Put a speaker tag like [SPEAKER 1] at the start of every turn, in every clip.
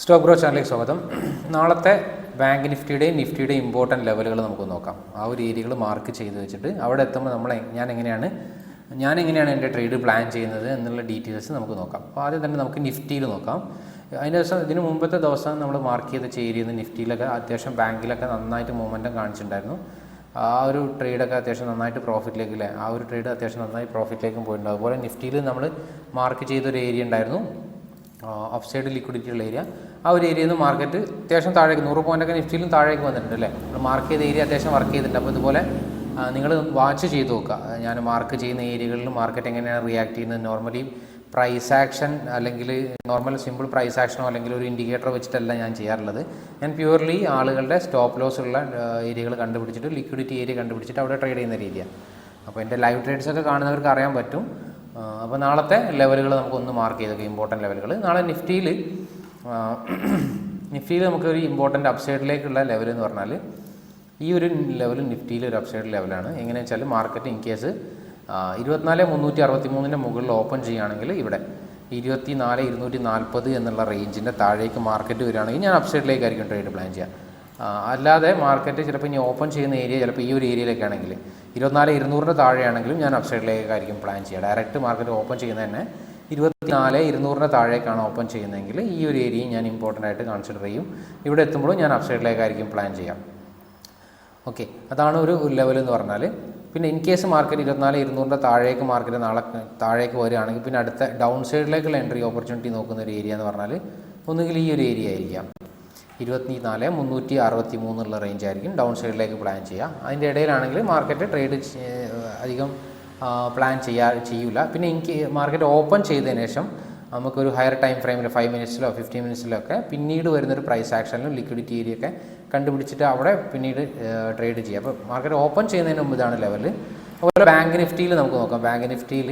[SPEAKER 1] Stock bro ചാനലിലേക്ക് സ്വാഗതം. നാളത്തെ ബാങ്ക് നിഫ്റ്റിയുടെയും ഇമ്പോർട്ടൻറ്റ് ലെവലുകൾ നമുക്ക് നോക്കാം. ആ ഒരു ഏരിയകൾ മാർക്ക് ചെയ്ത് വെച്ചിട്ട് അവിടെ എത്തുമ്പോൾ ഞാൻ എങ്ങനെയാണ് എൻ്റെ ട്രേഡ് പ്ലാൻ ചെയ്യുന്നത് എന്നുള്ള ഡീറ്റെയിൽസ് നമുക്ക് നോക്കാം. അപ്പോൾ ആദ്യം തന്നെ നമുക്ക് നിഫ്റ്റിയിൽ നോക്കാം. അതിൻ്റെ ദിവസം ഇതിന് മുമ്പത്തെ ദിവസം നമ്മൾ മാർക്ക് ചെയ്ത ഏരിയയിൽ നിഫ്റ്റിയിലൊക്കെ അത്യാവശ്യം ബാങ്കിലൊക്കെ നന്നായിട്ട് മൂവ്മെൻറ്റം കാണിച്ചിട്ടുണ്ടായിരുന്നു. ആ ഒരു ട്രേഡൊക്കെ അത്യാവശ്യം നന്നായിട്ട് പ്രോഫിറ്റിലേക്ക് ആ ഒരു ട്രേഡ് അത്യാവശ്യം നന്നായി പ്രോഫിറ്റിലേക്കും പോയിട്ടുണ്ട്. അതുപോലെ നിഫ്റ്റിയിൽ നമ്മൾ മാർക്ക് ചെയ്തൊരു ഏരിയ ഉണ്ടായിരുന്നു, ഓഫ് സൈഡ് ലിക്വിഡിറ്റി ഉള്ള ഏരിയ. ആ ഒരു ഏരിയയിൽ നിന്ന് മാർക്കറ്റ് അത്യാവശ്യം താഴേക്ക് 100 പോയിൻ്റൊക്കെ നിഫ്റ്റിയിലും താഴേക്ക് വന്നിട്ടുണ്ട് അല്ലേ. നമ്മൾ മാർക്ക് ചെയ്ത ഏരിയ അത്യാവശ്യം വർക്ക് ചെയ്തിട്ടുണ്ട്. അപ്പോൾ ഇതുപോലെ നിങ്ങൾ വാച്ച് ചെയ്ത് നോക്കുക. ഞാൻ മാർക്ക് ചെയ്യുന്ന ഏരിയകളിൽ മാർക്കറ്റ് എങ്ങനെയാണ് റിയാക്ട് ചെയ്യുന്നത്. നോർമലി പ്രൈസ് ആക്ഷൻ അല്ലെങ്കിൽ സിമ്പിൾ പ്രൈസ് ആക്ഷനോ അല്ലെങ്കിൽ ഒരു ഇൻഡിക്കേറ്റർ വെച്ചിട്ടല്ല ഞാൻ ചെയ്യാറുള്ളത്. ഞാൻ പ്യുവർലി ആളുകളുടെ സ്റ്റോപ്പ് ലോസ് ഉള്ള ഏരിയകൾ കണ്ടുപിടിച്ചിട്ട് ലിക്വിഡിറ്റി ഏരിയ കണ്ടുപിടിച്ചിട്ട് അവിടെ ട്രേഡ് ചെയ്യുന്ന രീതിയാണ്. അപ്പോൾ എൻ്റെ ലൈവ് ട്രേഡ്സൊക്കെ കാണുന്നവർക്ക് അറിയാൻ പറ്റും. അപ്പോൾ നാളത്തെ ലെവലുകൾ നമുക്കൊന്ന് മാർക്ക് ചെയ്തൊക്കെ ഇമ്പോർട്ടൻറ്റ് ലെവലുകൾ. നാളെ നിഫ്റ്റിയിൽ നമുക്കൊരു ഇമ്പോർട്ടൻറ്റ് അപ്സൈഡിലേക്കുള്ള ലെവൽ എന്ന് പറഞ്ഞാൽ ഈ ഒരു ലെവൽ നിഫ്റ്റിയിൽ ഒരു അപ്സൈഡ് ലെവലാണ്. എങ്ങനെയാണെന്ന് വെച്ചാൽ മാർക്കറ്റ് ഇൻ കേസ് 24,363 മുകളിൽ ഓപ്പൺ ചെയ്യുകയാണെങ്കിൽ ഇവിടെ 24,240 എന്നുള്ള റേഞ്ചിൻ്റെ താഴേക്ക് മാർക്കറ്റ് വരികയാണെങ്കിൽ ഞാൻ അപ്സൈഡിലേക്കായിരിക്കും ട്രേഡ് പ്ലാൻ ചെയ്യുക. അല്ലാതെ മാർക്കറ്റ് ചിലപ്പോൾ ഇനി ഓപ്പൺ ചെയ്യുന്ന ഏരിയ ചിലപ്പോൾ ഈ ഒരു ഏരിയയിലേക്കാണെങ്കിൽ 24,200 താഴെയാണെങ്കിലും ഞാൻ അപ്സൈഡിലേക്കായിരിക്കും പ്ലാൻ ചെയ്യുക. ഡയറക്റ്റ് മാർക്കറ്റ് ഓപ്പൺ ചെയ്യുന്നത് തന്നെ 24,200 താഴേക്കാണ് ഓപ്പൺ ചെയ്യുന്നതെങ്കിൽ ഈ ഒരു ഏരിയയും ഞാൻ ഇമ്പോർട്ടൻ്റ് ആയിട്ട് കൺസിഡർ ചെയ്യും. ഇവിടെ എത്തുമ്പോഴും ഞാൻ അപ്സൈഡിലേക്കായിരിക്കും പ്ലാൻ ചെയ്യാം. ഓക്കെ, അതാണ് ഒരു ലെവൽ എന്ന് പറഞ്ഞാൽ. പിന്നെ ഇൻ കേസ് മാർക്കറ്റ് 24,200 താഴേക്ക് മാർക്കറ്റ് നാളെ താഴേക്ക് വരികയാണെങ്കിൽ പിന്നെ അടുത്ത ഡൗൺ സൈഡിലേക്കുള്ള എൻട്രി ഓപ്പർച്യൂണിറ്റി നോക്കുന്ന ഒരു ഏരിയ എന്ന് പറഞ്ഞാൽ ഒന്നുകിൽ ഈ ഒരു ഏരിയ ആയിരിക്കാം, 24,363 എന്നുള്ള റേഞ്ച് ആയിരിക്കും ഡൗൺ സൈഡിലേക്ക് പ്ലാൻ ചെയ്യുക. അതിൻ്റെ ഇടയിലാണെങ്കിൽ മാർക്കറ്റ് ട്രേഡ് അധികം പ്ലാൻ ചെയ്യൂല. പിന്നെ മാർക്കറ്റ് ഓപ്പൺ ചെയ്തതിന് ശേഷം നമുക്കൊരു ഹയർ ടൈം ഫ്രെയിമിൽ 5 മിനിറ്റ്സിലോ 15 മിനിറ്റ്സിലോ ഒക്കെ പിന്നീട് വരുന്നൊരു പ്രൈസ് ആക്ഷനിലും ലിക്വിഡിറ്റി ഏരിയ ഒക്കെ കണ്ടുപിടിച്ചിട്ട് അവിടെ പിന്നീട് ട്രേഡ് ചെയ്യുക. അപ്പോൾ മാർക്കറ്റ് ഓപ്പൺ ചെയ്യുന്നതിന് മുമ്പ് ഇതാണ് ലെവൽ. അതുപോലെ ബാങ്ക് നിഫ്റ്റിയിൽ നമുക്ക് നോക്കാം. ബാങ്ക് നിഫ്റ്റിയിൽ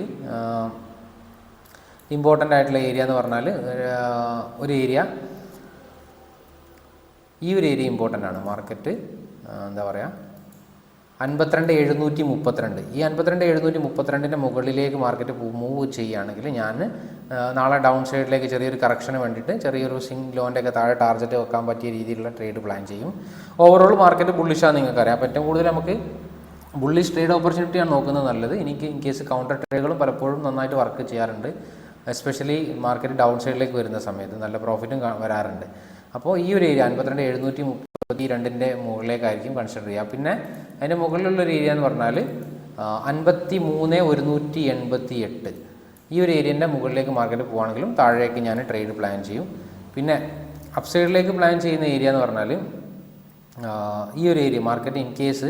[SPEAKER 1] ഇമ്പോർട്ടൻ്റ് ആയിട്ടുള്ള ഏരിയ എന്ന് പറഞ്ഞാൽ ഒരു ഏരിയ, ഈ ഒരു ഏരിയ ഇമ്പോർട്ടൻ്റ് ആണ്. മാർക്കറ്റ് എന്താ പറയുക 52,732. ഈ 52,732 മുകളിലേക്ക് മാർക്കറ്റ് മൂവ് ചെയ്യുകയാണെങ്കിൽ ഞാൻ നാളെ ഡൗൺ സൈഡിലേക്ക് ചെറിയൊരു കറക്ഷന് വേണ്ടിയിട്ട് ചെറിയൊരു ലോൻ്റെ ഒക്കെ താഴെ ടാർഗറ്റ് വെക്കാൻ പറ്റിയ രീതിയിലുള്ള ട്രേഡ് പ്ലാൻ ചെയ്യും. ഓവറോൾ മാർക്കറ്റ് ബുള്ളിഷാന്ന് നിങ്ങൾക്കറിയാം. അപ്പോൾ ഏറ്റവും കൂടുതൽ നമുക്ക് ബുള്ളിഷ് ട്രേഡ് ഓപ്പർച്യൂണിറ്റിയാണ് നോക്കുന്നത് നല്ലത്. എനിക്ക് ഇൻ കേസ് കൗണ്ടർ ട്രേഡുകളും പലപ്പോഴും നന്നായിട്ട് വർക്ക് ചെയ്യാറുണ്ട്. എസ്പെഷ്യലി മാർക്കറ്റ് ഡൗൺ സൈഡിലേക്ക് വരുന്ന സമയത്ത് നല്ല പ്രോഫിറ്റും വരാറുണ്ട്. അപ്പോൾ ഈ ഒരു ഏരിയ 52,732 മുകളിലേക്കായിരിക്കും കൺസിഡർ ചെയ്യുക. പിന്നെ അതിൻ്റെ മുകളിലുള്ളൊരു ഏരിയ എന്ന് പറഞ്ഞാൽ 53,188. ഈ ഒരു ഏരിയൻ്റെ മുകളിലേക്ക് മാർക്കറ്റ് പോകുകയാണെങ്കിലും താഴേക്ക് ഞാൻ ട്രേഡ് പ്ലാൻ ചെയ്യും. പിന്നെ അപ്സൈഡിലേക്ക് പ്ലാൻ ചെയ്യുന്ന ഏരിയ എന്ന് പറഞ്ഞാൽ ഈ ഒരു area market in case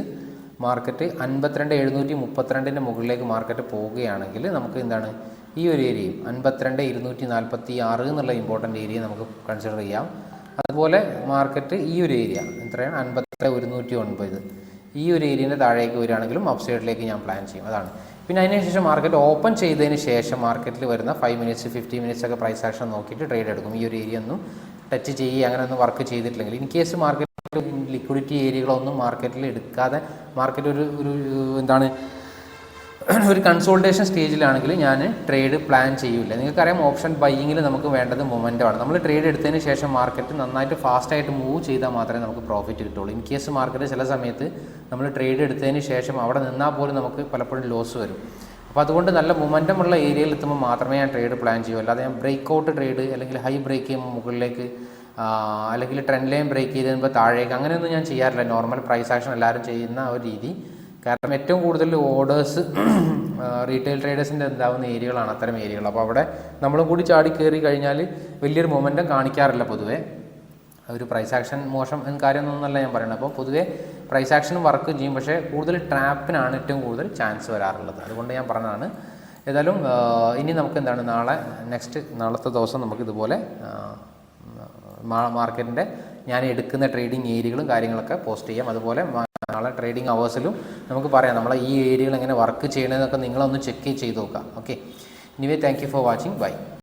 [SPEAKER 1] market 52,732 മുകളിലേക്ക് മാർക്കറ്റ് പോവുകയാണെങ്കിൽ നമുക്ക് എന്താണ് ഈ ഒരു ഏരിയയും 52,246 എന്നുള്ള ഇമ്പോർട്ടൻ്റ് ഏരിയ നമുക്ക് കൺസിഡർ ചെയ്യാം. അതുപോലെ മാർക്കറ്റ് ഈ ഒരു ഏരിയ എത്രയാണ് 53,109 ഈ ഒരു ഏരിയൻ്റെ താഴേക്ക് വരികയാണെങ്കിലും അപ്സൈഡിലേക്ക് ഞാൻ പ്ലാൻ ചെയ്യും. അതാണ്. പിന്നെ അതിനുശേഷം മാർക്കറ്റ് ഓപ്പൺ ചെയ്തതിന് ശേഷം മാർക്കറ്റിൽ വരുന്ന 5 മിനിറ്റ്സ് 15 മിനിറ്റ്സ് ഒക്കെ പ്രൈസ് ആക്ഷൻ നോക്കിയിട്ട് ട്രേഡ് എടുക്കും. ഈ ഒരു ഏരിയ ഒന്നും ടച്ച് ചെയ്യുക അങ്ങനെ ഒന്നും വർക്ക് ചെയ്തിട്ടില്ലെങ്കിൽ ഇൻ കേസ് മാർക്കറ്റ് ലിക്വിഡിറ്റി ഏരിയകളൊന്നും മാർക്കറ്റിൽ എടുക്കാതെ മാർക്കറ്റ് ഒരു കൺസോൾട്ടേഷൻ സ്റ്റേജിലാണെങ്കിൽ ഞാൻ ട്രേഡ് പ്ലാൻ ചെയ്യില്ല. നിങ്ങൾക്കറിയാം ഓപ്ഷൻ ബൈയിങ്ങിൽ നമുക്ക് വേണ്ടത് മൊമെൻ്റമാണ്. നമ്മൾ ട്രേഡ് എടുത്തതിന് ശേഷം മാർക്കറ്റ് നന്നായിട്ട് ഫാസ്റ്റായിട്ട് മൂവ് ചെയ്താൽ മാത്രമേ നമുക്ക് പ്രോഫിറ്റ് കിട്ടുള്ളൂ. ഇൻ കേസ് മാർക്കറ്റ് ചില സമയത്ത് നമ്മൾ ട്രേഡ് എടുത്തതിന് ശേഷം അവിടെ നിന്നാൽ പോലും നമുക്ക് പലപ്പോഴും ലോസ് വരും. അപ്പോൾ അതുകൊണ്ട് നല്ല മൊമെൻ്റമുള്ള ഏരിയയിൽ എത്തുമ്പോൾ മാത്രമേ ഞാൻ ട്രേഡ് പ്ലാൻ ചെയ്യൂ. അല്ലാതെ ഞാൻ ബ്രേക്ക് ഔട്ട് ട്രേഡ് അല്ലെങ്കിൽ ഹൈ ബ്രേക്ക് ചെയ്യുമ്പോൾ മുകളിലേക്ക് അല്ലെങ്കിൽ ട്രെൻഡ് ലൈൻ ബ്രേക്ക് ചെയ്ത് കഴിയുമ്പോൾ താഴേക്ക് അങ്ങനെയൊന്നും ഞാൻ ചെയ്യാറില്ല. നോർമൽ പ്രൈസ് ആക്ഷൻ എല്ലാവരും ചെയ്യുന്ന ഒരു രീതി. കാരണം ഏറ്റവും കൂടുതൽ ഓർഡേഴ്സ് റീറ്റെയിൽ ട്രേഡേഴ്സിൻ്റെ എന്താവുന്ന ഏരിയകളാണ് അത്തരം ഏരിയകൾ. അപ്പോൾ അവിടെ നമ്മളും കൂടി ചാടി കയറി കഴിഞ്ഞാൽ വലിയൊരു മൊമെൻറ്റം കാണിക്കാറില്ല പൊതുവേ. ഒരു പ്രൈസ് ആക്ഷൻ മോശം എന്ന കാര്യമൊന്നുമല്ല ഞാൻ പറയുന്നത്. അപ്പോൾ പൊതുവേ പ്രൈസ് ആക്ഷനും വർക്ക് ചെയ്യും, പക്ഷേ കൂടുതൽ ട്രാപ്പിനാണ് ഏറ്റവും കൂടുതൽ ചാൻസ് വരാറുള്ളത്. അതുകൊണ്ട് ഞാൻ പറഞ്ഞതാണ്. ഏതായാലും ഇനി നമുക്ക് എന്താണ് നാളത്തെ ദിവസം നമുക്കിതുപോലെ മാർക്കറ്റിൻ്റെ ഞാൻ എടുക്കുന്ന ട്രേഡിങ് ഏരിയകളും കാര്യങ്ങളൊക്കെ പോസ്റ്റ് ചെയ്യാം. അതുപോലെ നാളെ ട്രേഡിംഗ് അവേഴ്സിലും നമുക്ക് പറയാം നമ്മളെ ഈ ഏരിയകൾ എങ്ങനെ വർക്ക് ചെയ്യണമെന്നൊക്കെ നിങ്ങളൊന്ന് ചെക്ക് ചെയ്ത് നോക്കാം. Okay, anyway thank you for watching. By.